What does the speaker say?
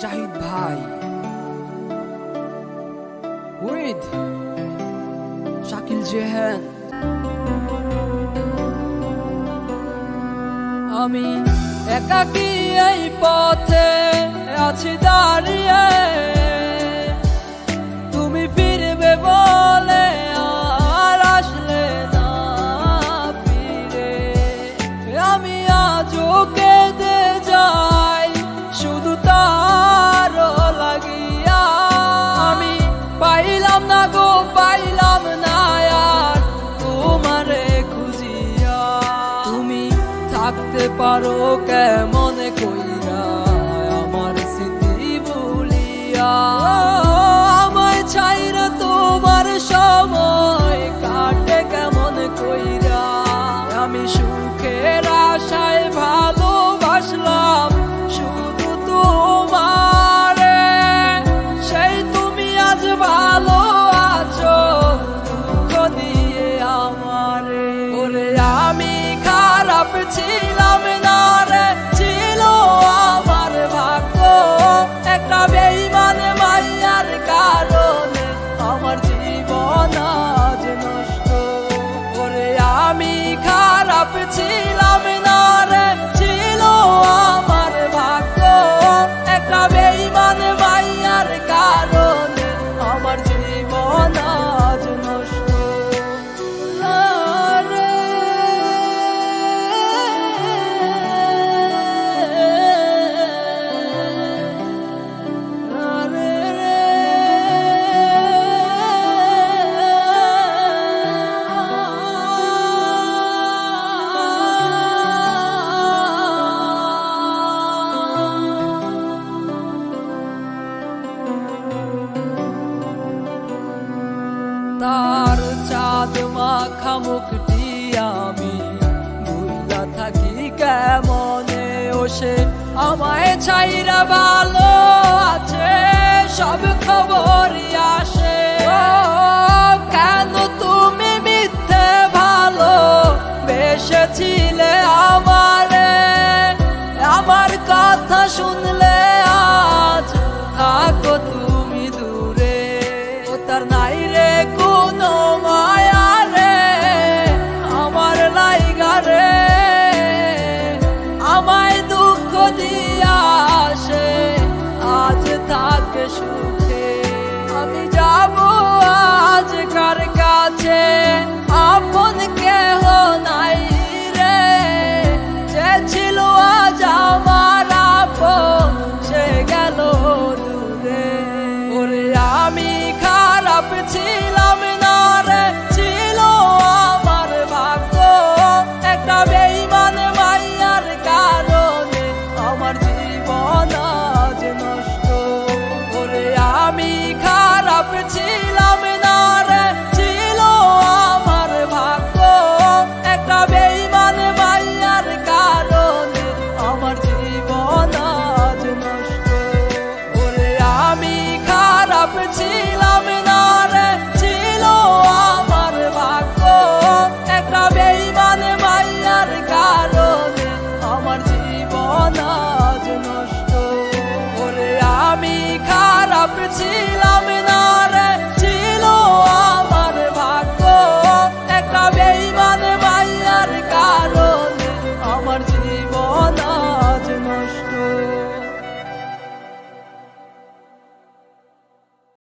জাহিদ ভাই উইথ শাকিল জেহান। আমি একাকী এই পথে আছি দাঁড়িয়ে, তুমি ফিরবে বলে আর আসলে না ফিরে। আমি আজও কেঁদে যাই শুধু তার লাগিয়া। আমি পাইলাম না গো, পাইলাম না আর তোমারে খুঁজিয়া। তুমি থাকতে পারো কেমন কইরা আমার স্মৃতি ভুলিয়া। আমায় ছাইরা তোমার সময় কাটে কেমন কইরা। আমি সুখের আশায় ভালোবাসলাম শুধু তোমারে, সেই তুমি আজ ভালো আছো দুঃখ দিয়ে আমারে। ওরে আমি খারাপ ছিলাম না রে, ছিল আমার ভাগ্য। একটা বেঈমান মাইয়ার কারণে আমার জীবন আজ নষ্ট। ওরে আমি খারাপ ছিলাম না রে, ছিল আমার ভাগ্য। একটা বেঈমান মাইয়ার কারণে আমার জীবন আজ নষ্ট। তার চাঁদ মাখা মুখটি আমি ভুলা থাকি কেমনে। ও সে আমায় ছাইরা ভালো আছে, সব খবরই আসে। কেন তুমি মিথ্যে ভালো বেসেছিলে আমারে। আমার কথা শুনলে আজ থাকো তুমি দূরে। ও তার নাই রে কোনো মায়া রে আমার লাইগা রে। আমায় দুঃখ দিয়া আসে আজ থাকে সুখে। আমি যাব আজ কার কাছে, আপন কেহ নাই রে। যে ছিল আজ আমার আপন সে গেল দূরে। ওরে আমি খারাপ ছিলাম না রে, ছিল আমার ভাগ্য। একটা বেঈমান মাইয়ার কারণে আমার জীবন আজ নষ্ট। ওরে আমি খারাপ ছিলাম না রে, ছিল আমার ভাগ্য। একটা বেঈমান মাইয়ার কারণে আমার জীবন আজ নষ্ট। ওরে আমি খারাপ ছিলাম না রে, ছিল আমার ভাগ্য। একটা বেঈমান মাইয়ার কারণে আমার জীবন আজ নষ্ট। ওরে আমি খারাপ ছিলাম না।